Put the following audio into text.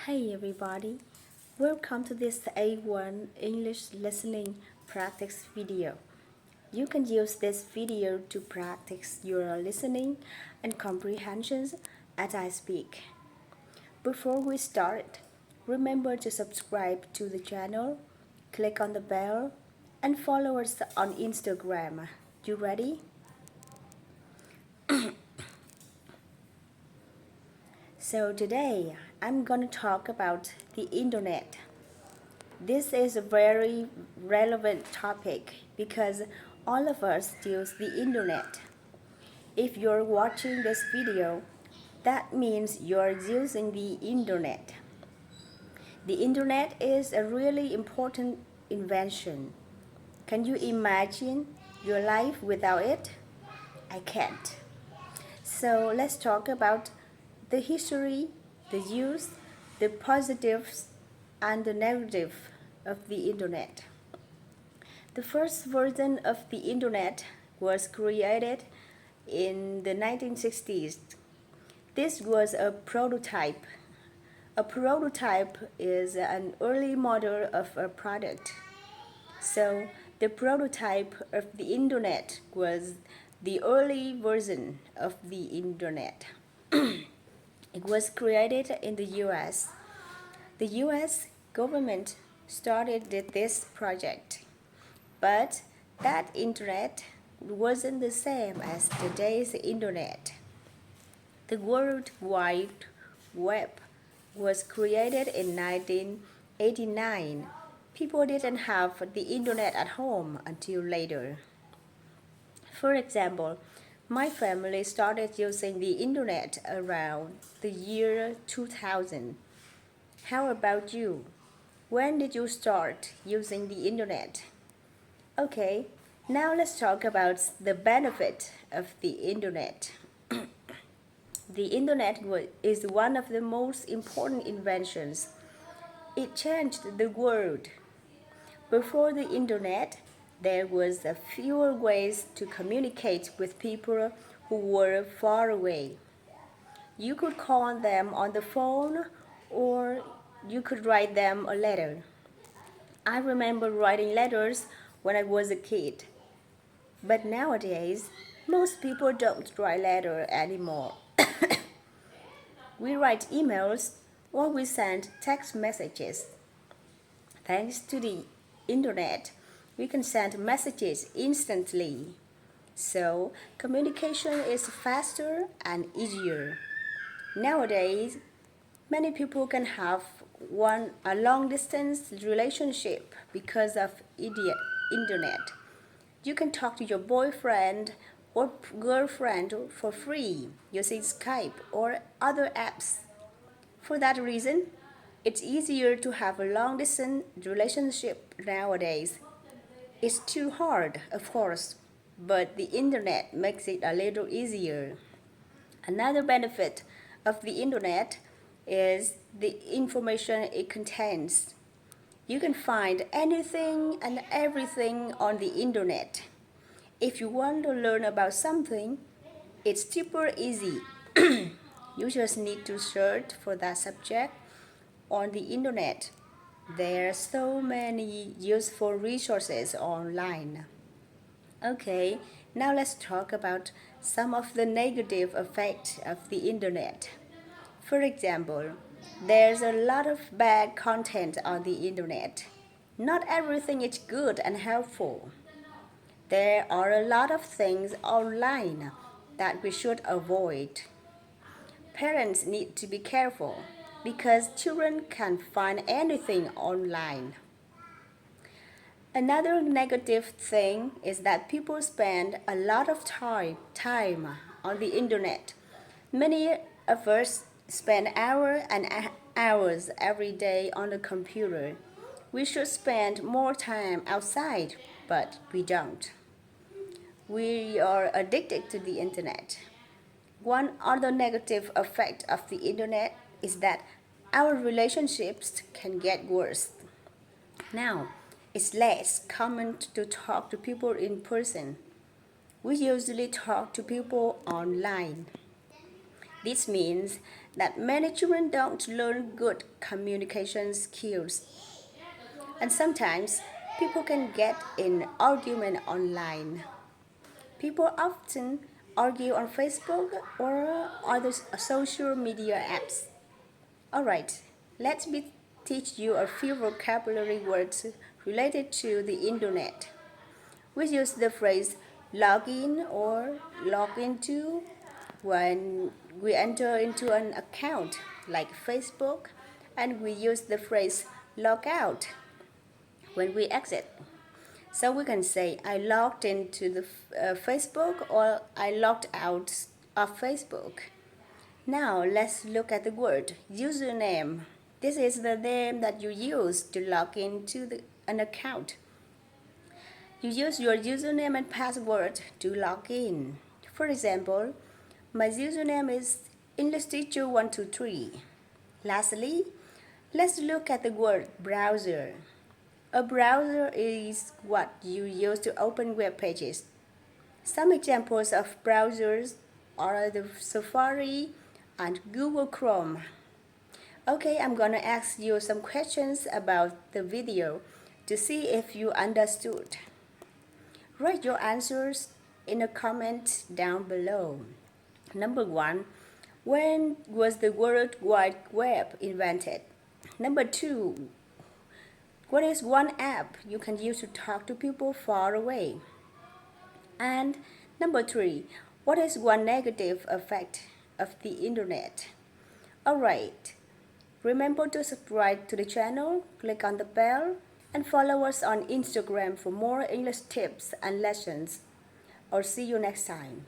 Hey everybody, welcome to this A1 English listening practice video. You can use this video to practice your listening and comprehensions as I speak. Before we start, remember to subscribe to the channel, click on the bell, and follow us on Instagram. You ready? So today, I'm gonna talk about the internet. This is a very relevant topic because all of us use the internet. If you're watching this video, that means you're using the internet. The internet is a really important invention. Can you imagine your life without it? I can't. So let's talk about the history, the use, the positives, and the negative of the internet. The first version of the internet was created in the 1960s. This was a prototype. A prototype is an early model of a product. So, the prototype of the internet was the early version of the internet. It was created in the US. The US government started this project, but that internet wasn't the same as today's internet. The World Wide Web was created in 1989. People didn't have the internet at home until later. For example, my family started using the internet around the year 2000. How about you? When did you start using the internet? Okay, now let's talk about the benefit of the internet. The internet is one of the most important inventions. It changed the world. Before the internet, there was a fewer ways to communicate with people who were far away. You could call them on the phone or you could write them a letter. I remember writing letters when I was a kid. But nowadays, most people don't write letters anymore. We write emails or we send text messages. Thanks to the internet, we can send messages instantly. So, communication is faster and easier. Nowadays, many people can have a long distance relationship because of internet. You can talk to your boyfriend or girlfriend for free using Skype or other apps. For that reason, it's easier to have a long distance relationship nowadays. It's too hard, of course, but the internet makes it a little easier. Another benefit of the internet is the information it contains. You can find anything and everything on the internet. If you want to learn about something, it's super easy. You just need to search for that subject on the internet. There are so many useful resources online. Okay, now let's talk about some of the negative effects of the internet. For example, there's a lot of bad content on the internet. Not everything is good and helpful. There are a lot of things online that we should avoid. Parents need to be careful because children can find anything online. Another negative thing is that people spend a lot of time on the internet. Many of us spend hours and hours every day on the computer. We should spend more time outside, but we don't. We are addicted to the internet. One other negative effect of the internet is that our relationships can get worse. Now, it's less common to talk to people in person. We usually talk to people online. This means that many children don't learn good communication skills. And sometimes people can get in argument online. People often argue on Facebook or other social media apps. Alright, let me teach you a few vocabulary words related to the internet. We use the phrase log in or log into when we enter into an account like Facebook, and we use the phrase log out when we exit. So we can say I logged into the Facebook or I logged out of Facebook. Now let's look at the word username. This is the name that you use to log into an account. You use your username and password to log in. For example, my username is EnglishTeacher123. Lastly, let's look at the word browser. A browser is what you use to open web pages. Some examples of browsers are the Safari and Google Chrome. Okay, I'm gonna ask you some questions about the video to see if you understood. Write your answers in a comment down below. Number 1. When was the World Wide Web invented? Number 2. What is one app you can use to talk to people far away? And number 3. What is one negative effect of the internet? Alright, remember to subscribe to the channel, click on the bell, and follow us on Instagram for more English tips and lessons. I'll see you next time.